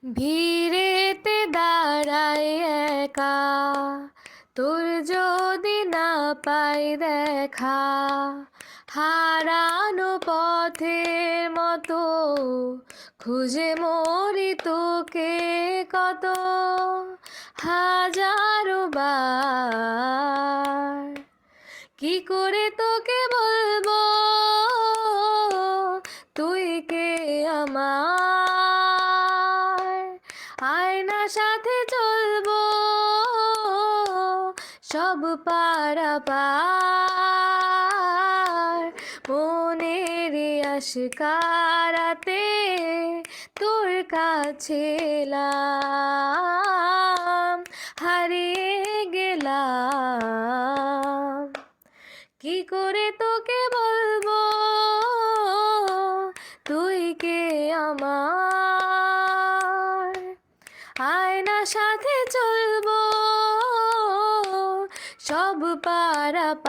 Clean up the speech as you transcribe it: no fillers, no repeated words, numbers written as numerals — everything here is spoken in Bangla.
ভিড়েতে দাঁড়াই একা, তোর যদি না পাই দেখা, হারানো পথের মতো খুঁজে মরি তোকে কত হাজারো বার। কি করে তোকে বলবো তুই কে আমার, আয়না সাথে চলবো সব পারাপার। মনের আশকারাতে তোর কাছে এলাম, হারিয়ে গেলাম। কি করে তোকে বলবো তুই কে আমার, আয়না সাথে চলবো সব পারাপার।